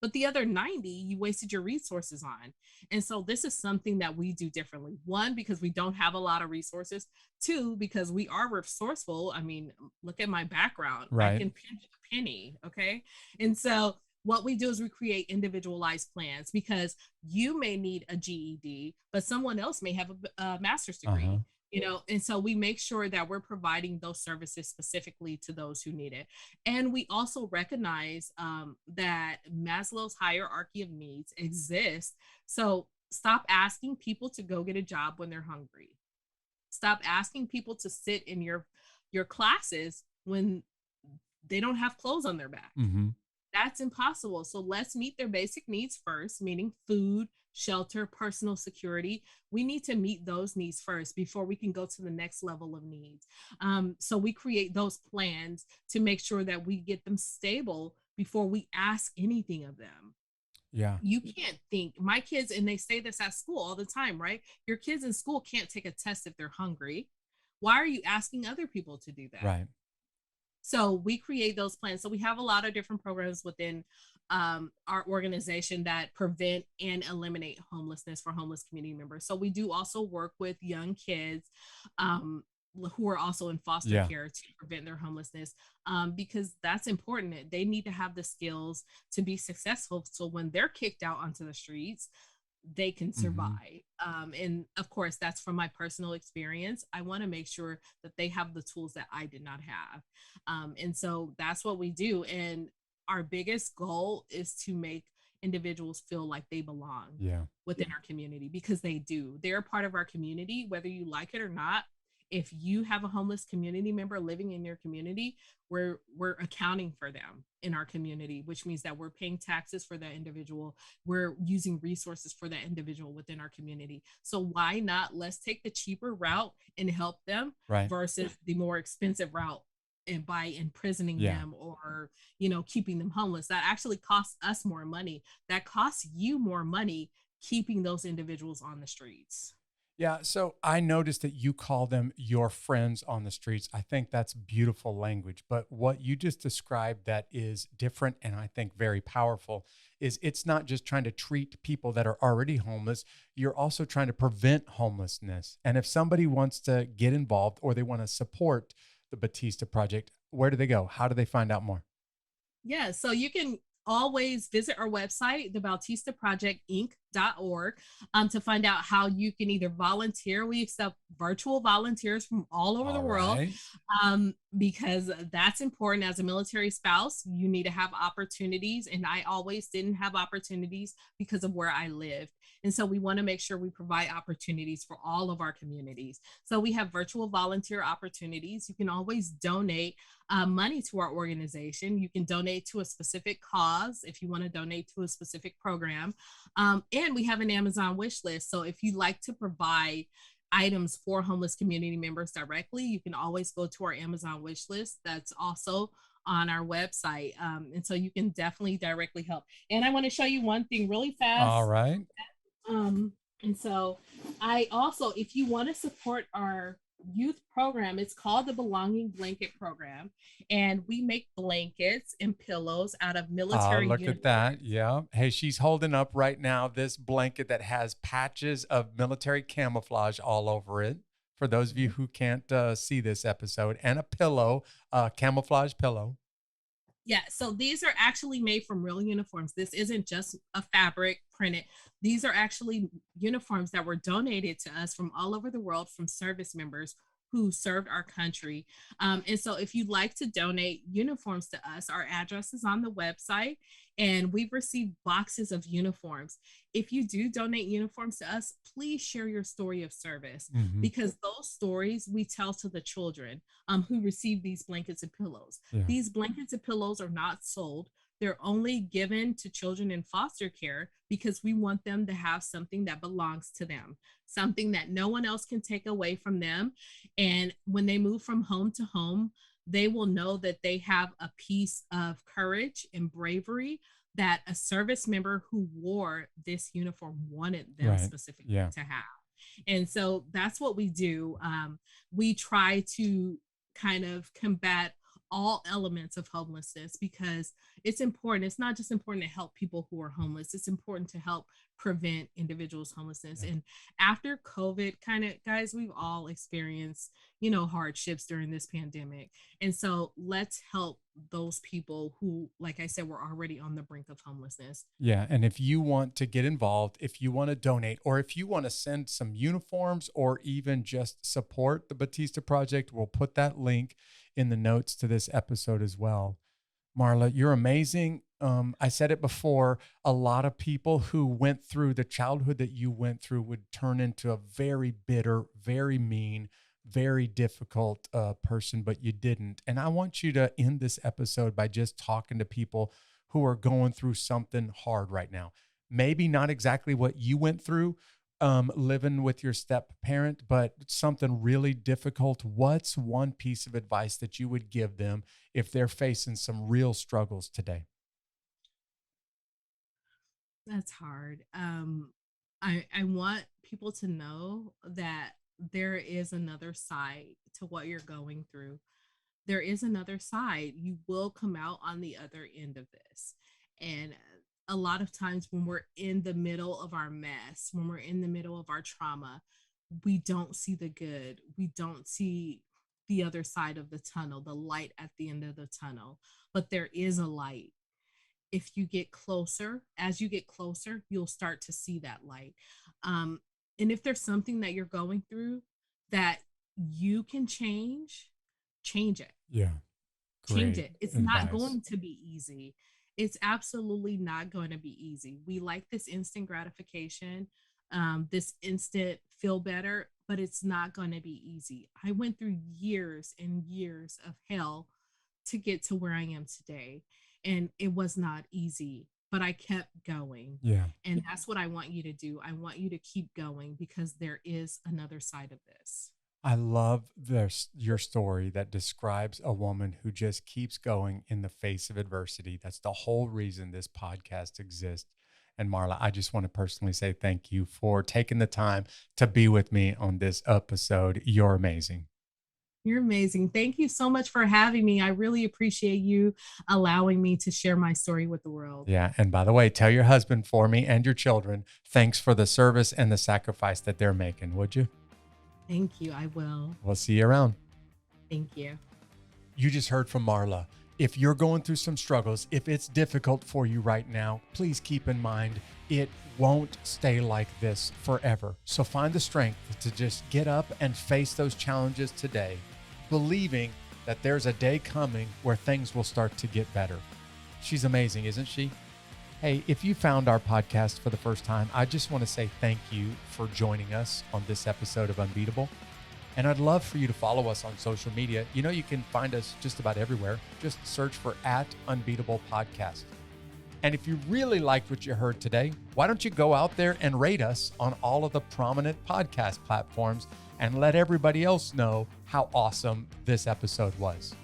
Speaker 3: But the other 90, you wasted your resources on. And so this is something that we do differently. One, because we don't have a lot of resources. Two, because we are resourceful. I mean, look at my background. I
Speaker 1: Right.
Speaker 3: can pinch a penny. Okay. And so what we do is we create individualized plans, because you may need a GED, but someone else may have a master's
Speaker 1: Uh-huh.
Speaker 3: degree. And so we make sure that we're providing those services specifically to those who need it. And we also recognize that Maslow's hierarchy of needs exists. So stop asking people to go get a job when they're hungry. Stop asking people to sit in your classes when they don't have clothes on their back.
Speaker 1: Mm-hmm.
Speaker 3: That's impossible. So let's meet their basic needs first, meaning food, shelter, personal security. We need to meet those needs first before we can go to the next level of needs. So we create those plans to make sure that we get them stable before we ask anything of them.
Speaker 1: Yeah.
Speaker 3: You can't think, my kids, and they say this at school all the time, right? Your kids in school can't take a test if they're hungry. Why are you asking other people to do that?
Speaker 1: Right.
Speaker 3: So we create those plans. So we have a lot of different programs within our organization that prevent and eliminate homelessness for homeless community members. So we do also work with young kids who are also in foster
Speaker 1: Yeah.
Speaker 3: care to prevent their homelessness, because that's important. They need to have the skills to be successful. So when they're kicked out onto the streets, they can survive. And of course, that's from my personal experience. I want to make sure that they have the tools that I did not have. And so that's what we do. And our biggest goal is to make individuals feel like they belong
Speaker 1: Yeah.
Speaker 3: within our community, because they do. They're a part of our community, whether you like it or not. If you have a homeless community member living in your community, we're accounting for them in our community, which means that we're paying taxes for that individual. We're using resources for that individual within our community. So why not? Let's take the cheaper route and help them
Speaker 1: Right.
Speaker 3: versus the more expensive route, and by imprisoning
Speaker 1: Yeah.
Speaker 3: them or keeping them homeless. That actually costs us more money. That costs you more money keeping those individuals on the streets.
Speaker 1: Yeah, so I noticed that you call them your friends on the streets. I think that's beautiful language. But what you just described that is different and I think very powerful is it's not just trying to treat people that are already homeless. You're also trying to prevent homelessness. And if somebody wants to get involved or they want to support the Batista Project, where do they go? How do they find out more?
Speaker 3: Yeah, so you can always visit our website, thebautistaprojectinc.org, to find out how you can either volunteer. We accept virtual volunteers from all over the world,
Speaker 1: Right.
Speaker 3: because that's important. As a military spouse, you need to have opportunities, and I always didn't have opportunities because of where I lived. And so we want to make sure we provide opportunities for all of our communities. So we have virtual volunteer opportunities. You can always donate money to our organization. You can donate to a specific cause if you want to donate to a specific program. And we have an Amazon wish list. So if you like to provide items for homeless community members directly, you can always go to our Amazon wish list. That's also on our website. And so you can definitely directly help. And I want to show you one thing really fast.
Speaker 1: All right.
Speaker 3: And so I also, if you want to support our youth program, it's called the Belonging Blanket Program. And we make blankets and pillows out of military
Speaker 1: Look
Speaker 3: uniforms.
Speaker 1: at that. Yeah. Hey, she's holding up right now this blanket that has patches of military camouflage all over it. For those of you who can't see this episode, and a pillow, camouflage pillow.
Speaker 3: Yeah, so these are actually made from real uniforms. This isn't just a fabric printed. These are actually uniforms that were donated to us from all over the world from service members who served our country. And so if you'd like to donate uniforms to us, our address is on the website, and we've received boxes of uniforms. If you do donate uniforms to us, please share your story of service, because those stories we tell to the children who receive these blankets and pillows.
Speaker 1: Yeah.
Speaker 3: These blankets and pillows are not sold. They're only given to children in foster care because we want them to have something that belongs to them, something that no one else can take away from them. And when they move from home to home, they will know that they have a piece of courage and bravery that a service member who wore this uniform wanted them
Speaker 1: Right.
Speaker 3: specifically
Speaker 1: Yeah.
Speaker 3: to have. And so that's what we do. We try to kind of combat all elements of homelessness because it's important. It's not just important to help people who are homeless, it's important to help prevent individuals' homelessness. And after COVID, kind of, guys, we've all experienced, hardships during this pandemic. And so let's help those people who, like I said, were already on the brink of homelessness.
Speaker 1: Yeah. And if you want to get involved, if you want to donate, or if you want to send some uniforms or even just support the Batista Project, we'll put that link in the notes to this episode as well. Marla, you're amazing. I said it before, a lot of people who went through the childhood that you went through would turn into a very bitter, very mean, very difficult person, but you didn't. And I want you to end this episode by just talking to people who are going through something hard right now. Maybe not exactly what you went through, living with your step parent, but something really difficult. What's one piece of advice that you would give them if they're facing some real struggles today?
Speaker 3: That's hard. I want people to know that there is another side to what you're going through. There is another side. You will come out on the other end of this. And a lot of times when we're in the middle of our mess, when we're in the middle of our trauma, we don't see the good. We don't see the other side of the tunnel, the light at the end of the tunnel. But there is a light. If you get closer, as you get closer, you'll start to see that light. And if there's something that you're going through that you can change it.
Speaker 1: Yeah.
Speaker 3: Change
Speaker 1: Great
Speaker 3: it. It's
Speaker 1: advice.
Speaker 3: not going to be easy. It's absolutely not going to be easy. We like this instant gratification, this instant feel better, but it's not going to be easy. I went through years and years of hell to get to where I am today. And it was not easy, but I kept going.
Speaker 1: Yeah.
Speaker 3: And that's what I want you to do. I want you to keep going because there is another side of this.
Speaker 1: I love your story that describes a woman who just keeps going in the face of adversity. That's the whole reason this podcast exists. And Marla, I just want to personally say thank you for taking the time to be with me on this episode. You're amazing.
Speaker 3: You're amazing. Thank you so much for having me. I really appreciate you allowing me to share my story with the world.
Speaker 1: Yeah. And by the way, tell your husband for me and your children, thanks for the service and the sacrifice that they're making, would you?
Speaker 3: Thank you. I will.
Speaker 1: We'll see you around.
Speaker 3: Thank you.
Speaker 1: You just heard from Marla. If you're going through some struggles, if it's difficult for you right now, please keep in mind it won't stay like this forever. So find the strength to just get up and face those challenges today, believing that there's a day coming where things will start to get better. She's amazing, isn't she? Hey, if you found our podcast for the first time, I just want to say thank you for joining us on this episode of Unbeatable. And I'd love for you to follow us on social media. You know, you can find us just about everywhere. Just search for @Unbeatable Podcast. And if you really liked what you heard today, why don't you go out there and rate us on all of the prominent podcast platforms and let everybody else know how awesome this episode was.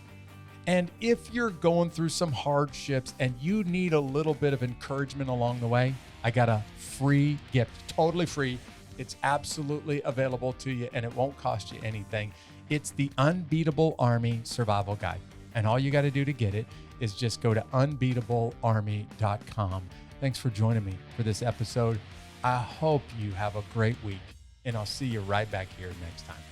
Speaker 1: And if you're going through some hardships and you need a little bit of encouragement along the way, I got a free gift, totally free. It's absolutely available to you and it won't cost you anything. It's the Unbeatable Army Survival Guide. And all you got to do to get it is just go to unbeatablearmy.com. Thanks for joining me for this episode. I hope you have a great week and I'll see you right back here next time.